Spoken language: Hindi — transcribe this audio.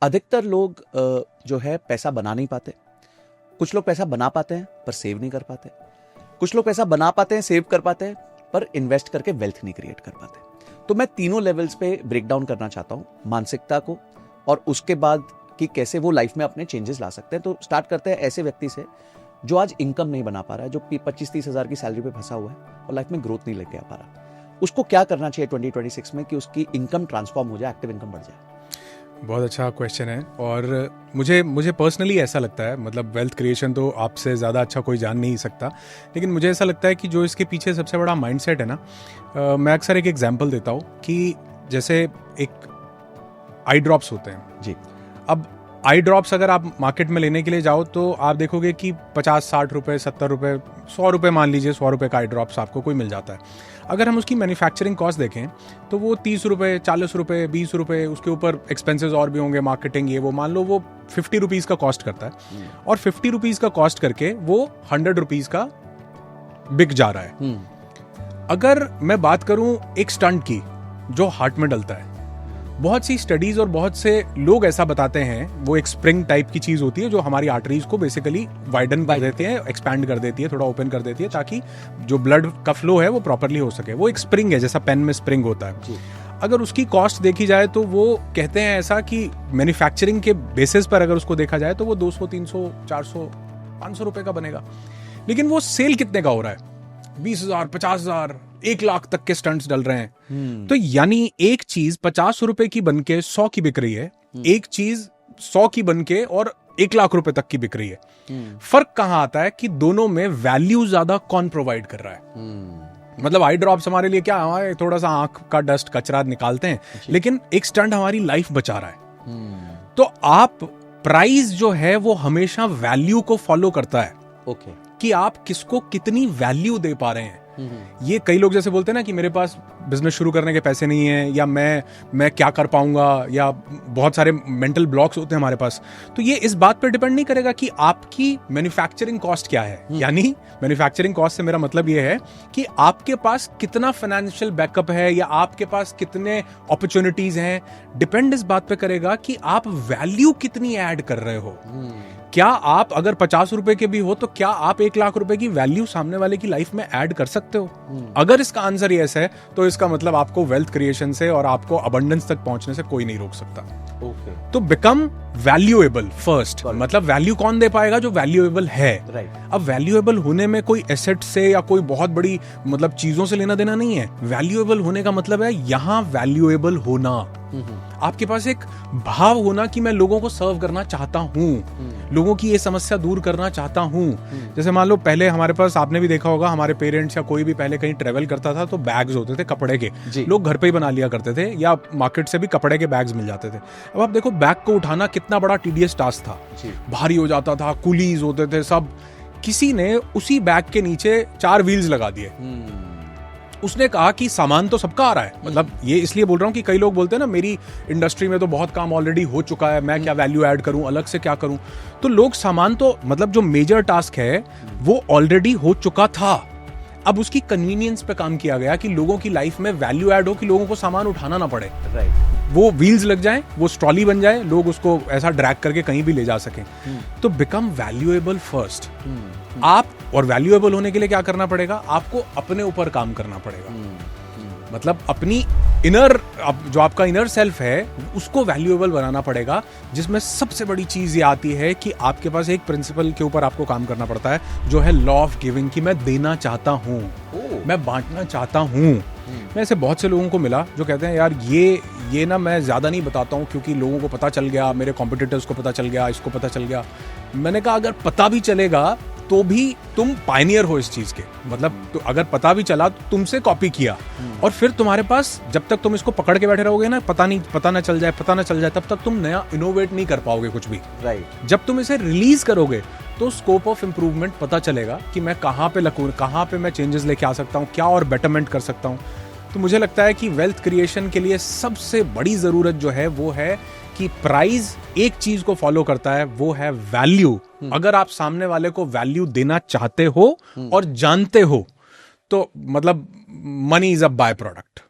अधिकतर लोग जो है पैसा बना नहीं पाते। कुछ लोग पैसा बना पाते हैं पर सेव नहीं कर पाते। कुछ लोग पैसा बना पाते हैं, सेव कर पाते हैं, पर इन्वेस्ट करके वेल्थ नहीं क्रिएट कर पाते। तो मैं तीनों लेवल्स पे ब्रेक डाउन करना चाहता हूँ, मानसिकता को और उसके बाद कि कैसे वो लाइफ में अपने चेंजेस ला सकते हैं। तो स्टार्ट करते हैं ऐसे व्यक्ति से जो आज इनकम नहीं बना पा रहा है, जो 25-30 हज़ार की सैलरी पे फंसा हुआ है और लाइफ में ग्रोथ नहीं लेके आ पा रहा। उसको क्या करना चाहिए 2026 में कि उसकी इनकम ट्रांसफॉर्म हो जाए, एक्टिव इनकम बढ़ जाए? बहुत अच्छा क्वेश्चन है और मुझे पर्सनली ऐसा लगता है, मतलब वेल्थ क्रिएशन तो आपसे ज़्यादा अच्छा कोई जान नहीं सकता, लेकिन मुझे ऐसा लगता है कि जो इसके पीछे सबसे बड़ा माइंडसेट है ना, मैं अक्सर एक एग्जांपल देता हूँ कि जैसे एक आई ड्रॉप्स होते हैं जी। अब आई ड्रॉप्स अगर आप मार्केट में लेने के लिए जाओ तो आप देखोगे कि 50-60 रुपये, 70 रुपये, 100 रुपये, मान लीजिए 100 रुपये का आई ड्रॉप्स आपको कोई मिल जाता है। अगर हम उसकी मैन्युफैक्चरिंग कॉस्ट देखें तो वो 30 रुपये, 40 रुपये, 20 रुपये, उसके ऊपर एक्सपेंसेस और भी होंगे, मार्केटिंग, ये वो, मान लो वो 50 रुपीज़ का कॉस्ट करता है और 50 रुपीज़ का कॉस्ट करके वो 100 रुपीज़ का बिक जा रहा है। अगर मैं बात करूं एक स्टंट की जो हार्ट में डलता है, बहुत सी स्टडीज और बहुत से लोग ऐसा बताते हैं, वो एक स्प्रिंग टाइप की चीज होती है जो हमारी आर्टरीज को बेसिकली वाइडन कर देती है, एक्सपैंड कर देती है, थोड़ा ओपन कर देती है, ताकि जो ब्लड का फ्लो है वो प्रॉपरली हो सके। वो एक स्प्रिंग है, जैसा पेन में स्प्रिंग होता है। अगर उसकी कॉस्ट देखी जाए तो वो कहते हैं ऐसा कि मैन्युफैक्चरिंग के बेसिस पर अगर उसको देखा जाए तो वो 200, 300, 400, 500 रुपए का बनेगा। लेकिन वो सेल कितने का हो रहा है? 20,000, 50,000, 1 लाख तक के स्टंट्स डल रहे हैं। तो यानी एक चीज 50 रुपए की बनके 100 की बिक रही है, एक चीज 100 की बनके और 1 लाख रुपए तक की बिक रही है। फर्क कहां आता है कि दोनों में वैल्यू ज्यादा कौन प्रोवाइड कर रहा है। मतलब आई ड्रॉप्स हमारे लिए क्या, हमारे थोड़ा सा आंख का डस्ट कचरा निकालते हैं, लेकिन एक स्टंट हमारी लाइफ बचा रहा है। तो आप प्राइस जो है वो हमेशा वैल्यू को फॉलो करता है। ओके। कि आप किसको कितनी वैल्यू दे पा रहे हैं। ये कई लोग जैसे बोलते हैं ना कि मेरे पास बिजनेस शुरू करने के पैसे नहीं है, या मैं क्या कर पाऊंगा, या बहुत सारे मेंटल ब्लॉक्स होते हैं हमारे पास। तो ये इस बात पर डिपेंड नहीं करेगा कि आपकी मैन्युफैक्चरिंग कॉस्ट क्या है। यानी मैन्युफैक्चरिंग कॉस्ट से मेरा मतलब ये है कि आपके पास कितना फाइनेंशियल बैकअप है या आपके पास कितने अपॉर्चुनिटीज हैं। डिपेंड इस बात पे करेगा कि आप वैल्यू कितनी ऐड कर रहे हो। क्या आप अगर 50 रुपए के भी हो तो क्या आप 1 लाख रुपए की वैल्यू सामने वाले की लाइफ में ऐड कर सकते हो? अगर इसका आंसर यस है तो इसका मतलब आपको वेल्थ क्रिएशन से और आपको अबंडेंस तक पहुंचने से कोई नहीं रोक सकता। तो बिकम वैल्यूएबल फर्स्ट। मतलब वैल्यू कौन दे पाएगा? जो वैल्यूएबल है। अब वैल्यूएबल होने में कोई एसेट से या कोई बहुत बड़ी मतलब चीजों से लेना देना नहीं है। वैल्यूएबल होने का मतलब है यहां वैल्यूएबल होना, आपके पास एक भाव होना कि मैं लोगों को सर्व करना चाहता हूं, लोगों की ये समस्या दूर करना चाहता हूं। जैसे मान लो पहले हमारे पास, आपने भी देखा होगा, हमारे पेरेंट्स या कोई भी पहले कहीं ट्रेवल करता था तो बैग्स होते थे कपड़े के, लोग घर पे ही बना लिया करते थे या मार्केट से भी कपड़े के बैग्स मिल जाते थे। अब आप देखो बैग को उठाना कितना बड़ा टीडियस टास्क था, भारी हो जाता था, कुलीज होते थे सब। किसी ने उसी बैग के नीचे 4 व्हील्स लगा दिए। उसने कहा कि सामान तो सबका आ रहा है। मतलब ये इसलिए बोल रहा हूं कि कई लोग बोलते हैं ना मेरी इंडस्ट्री में तो बहुत काम ऑलरेडी हो चुका है, मैं क्या वैल्यू ऐड करूं, अलग से क्या करूं। तो लोग सामान तो, मतलब जो मेजर टास्क है वो ऑलरेडी हो चुका था। अब उसकी कन्वीनियंस पे काम किया गया कि लोगों की लाइफ में वैल्यू ऐड हो, कि लोगों को सामान उठाना ना पड़े। वो व्हील्स लग जाएं, वो स्ट्रॉली बन जाए, लोग उसको ऐसा ड्रैग करके कहीं भी ले जा सकें। तो बिकम वैल्यूएबल फर्स्ट। आप, और वैल्यूएबल होने के लिए क्या करना पड़ेगा? आपको अपने ऊपर काम करना पड़ेगा। मतलब अपनी इनर, जो आपका इनर सेल्फ है उसको वैल्यूएबल बनाना पड़ेगा, जिसमें सबसे बड़ी चीज ये आती है कि आपके पास एक प्रिंसिपल के ऊपर आपको काम करना पड़ता है, जो है लॉ ऑफ गिविंग, कि मैं देना चाहता हूं, मैं बांटना चाहता हूं। मैं ऐसे बहुत से लोगों को मिला जो कहते हैं यार ये ना मैं ज्यादा नहीं बताता हूं क्योंकि लोगों को पता चल गया, मेरे कॉम्पिटिटर्स को पता चल गया, इसको पता चल गया। मैंने कहा अगर पता भी चलेगा तो भी तुम पायनियर हो इस चीज के। मतलब तो अगर पता भी चला तो तुमसे कॉपी किया, और फिर तुम्हारे पास जब तक तुम इसको पकड़ के बैठे रहोगे ना, पता ना चल जाए, तब तक तुम नया इनोवेट नहीं कर पाओगे कुछ भी। जब तुम इसे रिलीज करोगे तो स्कोप ऑफ इंप्रूवमेंट पता चलेगा कि मैं कहाँ पे लगूं, कहाँ पे मैं चेंजेस लेके आ सकता हूँ, क्या और बेटरमेंट कर सकता हूँ। तो मुझे लगता है कि वेल्थ क्रिएशन के लिए सबसे बड़ी जरूरत जो है वो है कि प्राइस एक चीज को फॉलो करता है, वो है वैल्यू। अगर आप सामने वाले को वैल्यू देना चाहते हो और जानते हो तो मतलब money is a by product.